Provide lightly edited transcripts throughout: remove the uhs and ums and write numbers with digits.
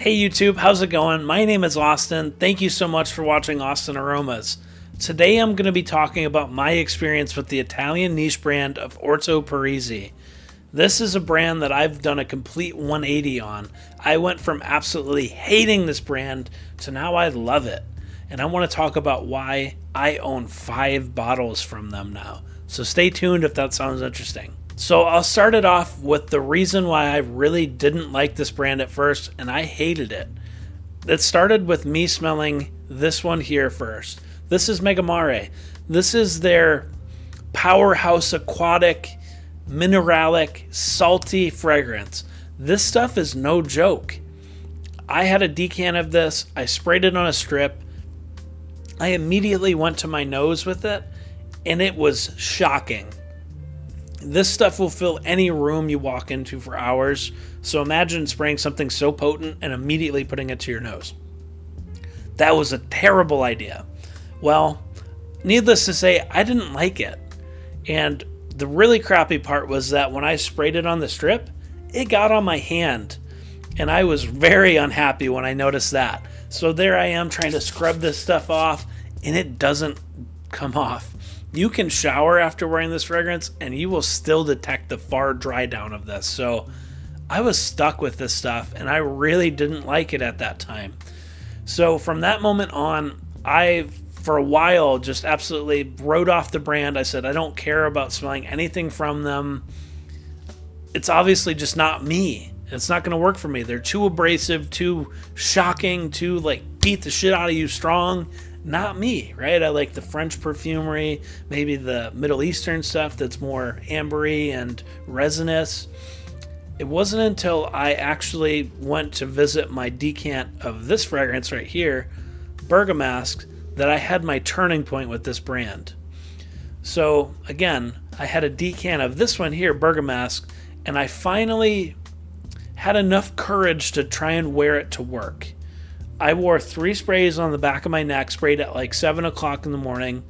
Hey YouTube, how's it going? My name is Austin. Thank you so much for watching Austin Aromas. Today I'm going to be talking about my experience with the Italian niche brand of Orto Parisi. This is a brand that I've done a complete 180 on. I went from absolutely hating this brand to now I love it. And I want to talk about why I own 5 bottles from them now. So stay tuned if that sounds interesting. So I'll start it off with the reason why I really didn't like this brand at first, and I hated it. It started with me smelling this one here first. This is Megaare. This is their powerhouse aquatic, mineralic, salty fragrance. This stuff is no joke. I had a decan of this. I sprayed it on a strip. I immediately went to my nose with it, and it was shocking. This stuff will fill any room you walk into for hours, so imagine spraying something so potent and immediately putting it to your nose. That was a terrible idea. Well, needless to say, I didn't like it. And the really crappy part was that when I sprayed it on the strip, it got on my hand. And I was very unhappy when I noticed that. So there I am trying to scrub this stuff off, and it doesn't come off. You can shower after wearing this fragrance and you will still detect the far dry down of this. So I was stuck with this stuff and I really didn't like it at that time. So from that moment on, I, for a while, just absolutely wrote off the brand. I said, I don't care about smelling anything from them. It's obviously just not me. It's not going to work for me. They're too abrasive, too shocking, too beat the shit out of you strong. Not me, right? I like the French perfumery, maybe the Middle Eastern stuff that's more ambery and resinous. It wasn't until I actually went to visit my decant of this fragrance right here, Bergamask, that I had my turning point with this brand. So again, I had a decant of this one here, Bergamask, and I finally had enough courage to try and wear it to work. I wore 3 sprays on the back of my neck, sprayed at 7 o'clock in the morning,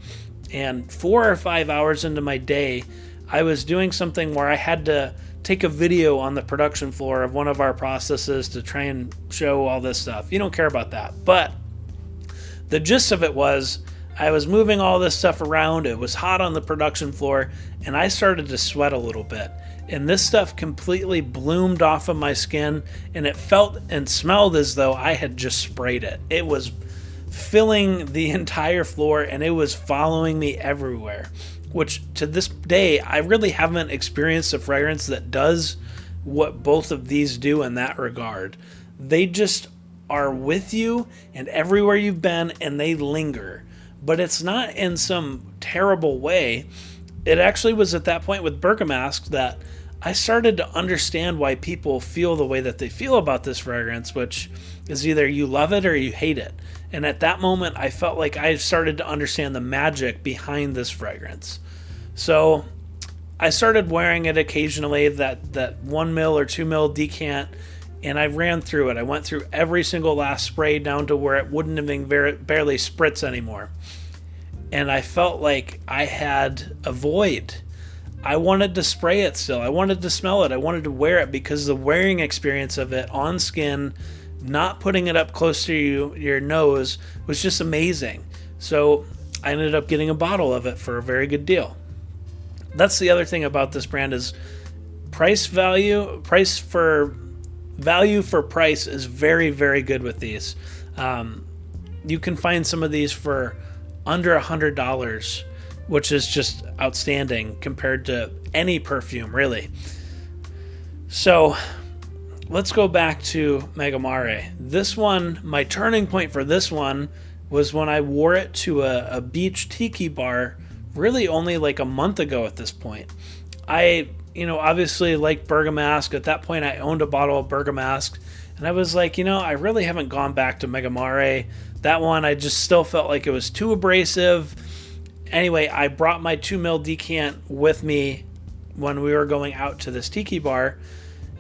and 4 or 5 hours into my day, I was doing something where I had to take a video on the production floor of one of our processes to try and show all this stuff. You don't care about that. But the gist of it was I was moving all this stuff around. It was hot on the production floor, and I started to sweat a little bit. And this stuff completely bloomed off of my skin, and it felt and smelled as though I had just sprayed it. It was filling the entire floor, and it was following me everywhere, which to this day, I really haven't experienced a fragrance that does what both of these do in that regard. They just are with you and everywhere you've been, and they linger. But it's not in some terrible way. It actually was at that point with Bergamask that I started to understand why people feel the way that they feel about this fragrance, which is either you love it or you hate it. And at that moment, I felt like I started to understand the magic behind this fragrance. So I started wearing it occasionally, that 1 ml or 2 ml decant, and I ran through it. I went through every single last spray down to where it wouldn't even barely spritz anymore. And I felt like I had a void. I wanted to spray it still. I wanted to smell it. I wanted to wear it because the wearing experience of it on skin, not putting it up close to your nose, was just amazing. So I ended up getting a bottle of it for a very good deal. That's the other thing about this brand is value for price is very, very good with these. You can find some of these for under $100, which is just outstanding compared to any perfume, really. So let's go back to Megaare. This one, my turning point for this one was when I wore it to a beach tiki bar, really only a month ago at this point. I, obviously liked Bergamask. At that point, I owned a bottle of Bergamask, and I was like, I really haven't gone back to Megaare. That one, I just still felt like it was too abrasive. Anyway, I brought my 2 ml decant with me when we were going out to this tiki bar,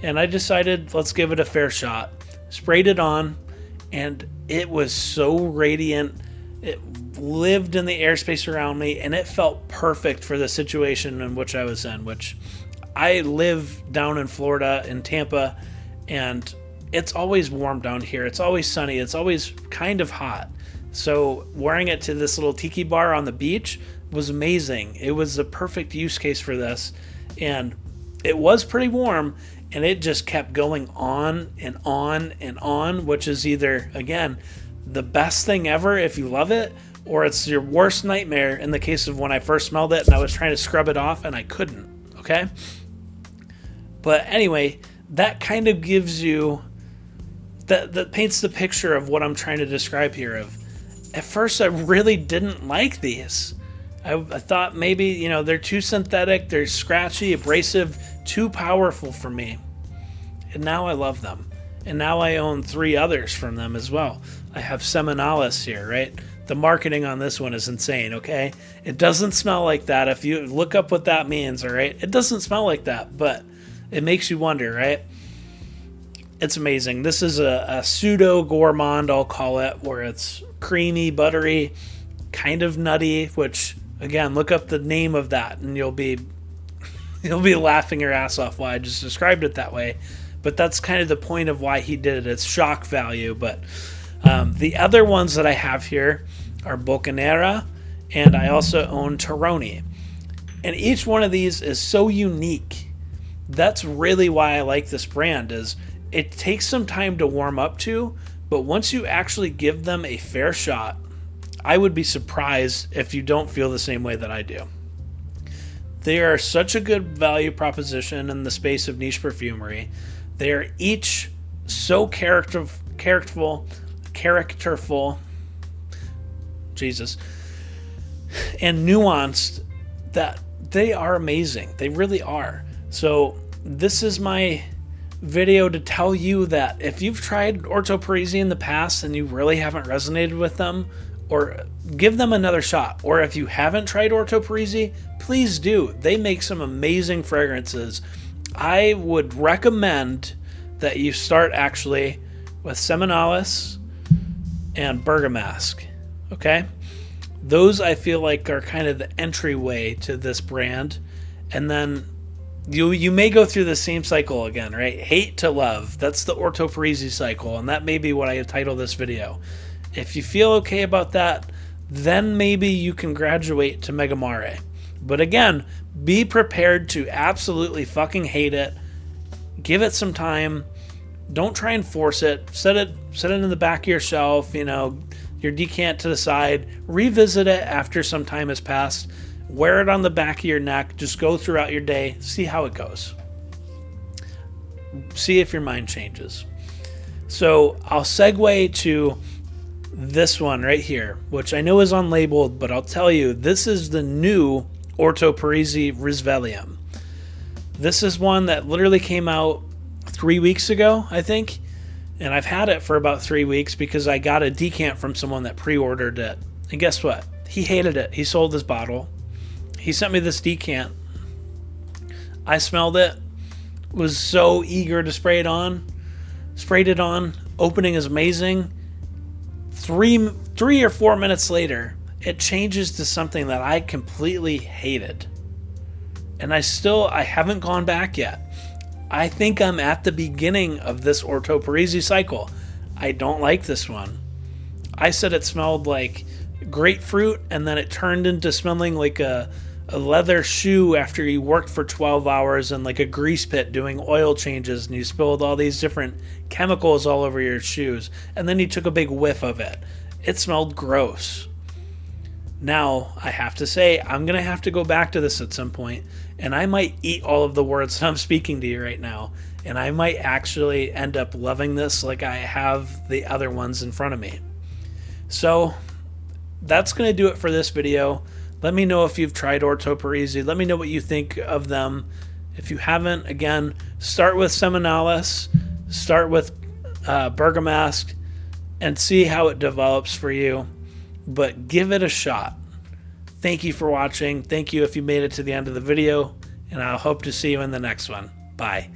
and I decided let's give it a fair shot. Sprayed it on, and it was so radiant. It lived in the airspace around me, and it felt perfect for the situation in which I was in, which I live down in Florida, in Tampa, and it's always warm down here. It's always sunny. It's always kind of hot. So wearing it to this little tiki bar on the beach was amazing. It was the perfect use case for this. And it was pretty warm, and it just kept going on and on and on, which is either, again, the best thing ever if you love it, or it's your worst nightmare in the case of when I first smelled it and I was trying to scrub it off and I couldn't, okay? But anyway, that kind of gives you, that paints the picture of what I'm trying to describe here. Of, at first I really didn't like these. I thought maybe, you know, they're too synthetic, they're scratchy, abrasive, too powerful for me. And now I love them. And now I own 3 others from them as well. I have Seminalis here, right? The marketing on this one is insane, okay? It doesn't smell like that. If you look up what that means, all right? It doesn't smell like that, but it makes you wonder, right? It's amazing. This is a pseudo gourmand, I'll call it, where it's creamy, buttery, kind of nutty, which, again, look up the name of that and you'll be laughing your ass off why I just described it that way. But that's kind of the point of why he did it. It's shock value. But the other ones that I have here are Bocanera, and I also own Toroni. And each one of these is so unique. That's really why I like this brand, is it takes some time to warm up to, but once you actually give them a fair shot, I would be surprised if you don't feel the same way that I do. They are such a good value proposition in the space of niche perfumery. They are each so characterful, Jesus, and nuanced that they are amazing. They really are. So this is my video to tell you that if you've tried Orto Parisi in the past and you really haven't resonated with them, or give them another shot. Or if you haven't tried Orto Parisi, please do. They make some amazing fragrances. I would recommend that you start actually with Seminalis and Bergamask. Okay? Those I feel like are kind of the entryway to this brand. And then you may go through the same cycle again, right? Hate to love. That's the Orto Parisi cycle, and that may be what I title this video. If you feel okay about that, then maybe you can graduate to Megaare. But again, be prepared to absolutely fucking hate it. Give it some time. Don't try and force it. Set it in the back of your shelf, you know, your decant to the side. Revisit it after some time has passed. Wear it on the back of your neck. Just go throughout your day. See how it goes. See if your mind changes. So I'll segue to this one right here, which I know is unlabeled, but I'll tell you, this is the new Orto Parisi Risveglium. This is one that literally came out 3 weeks ago, I think, and I've had it for about 3 weeks because I got a decant from someone that pre-ordered it. And guess what? He hated it. He sold his bottle. He sent me this decant. I smelled it, was so eager to spray it on. Sprayed it on. Opening is amazing. Three or 4 minutes later, it changes to something that I completely hated. And I haven't gone back yet. I think I'm at the beginning of this Orto Parisi cycle. I don't like this one. I said it smelled like grapefruit, and then it turned into smelling like a leather shoe after you worked for 12 hours in like a grease pit doing oil changes, and you spilled all these different chemicals all over your shoes, and then you took a big whiff of it. It smelled gross. Now, I have to say, I'm going to have to go back to this at some point, and I might eat all of the words that I'm speaking to you right now, and I might actually end up loving this like I have the other ones in front of me. So, that's going to do it for this video. Let me know if you've tried Orto Parisi. Let me know what you think of them. If you haven't, again, start with Seminalis, start with Bergamask, and see how it develops for you. But give it a shot. Thank you for watching. Thank you if you made it to the end of the video, and I hope to see you in the next one. Bye.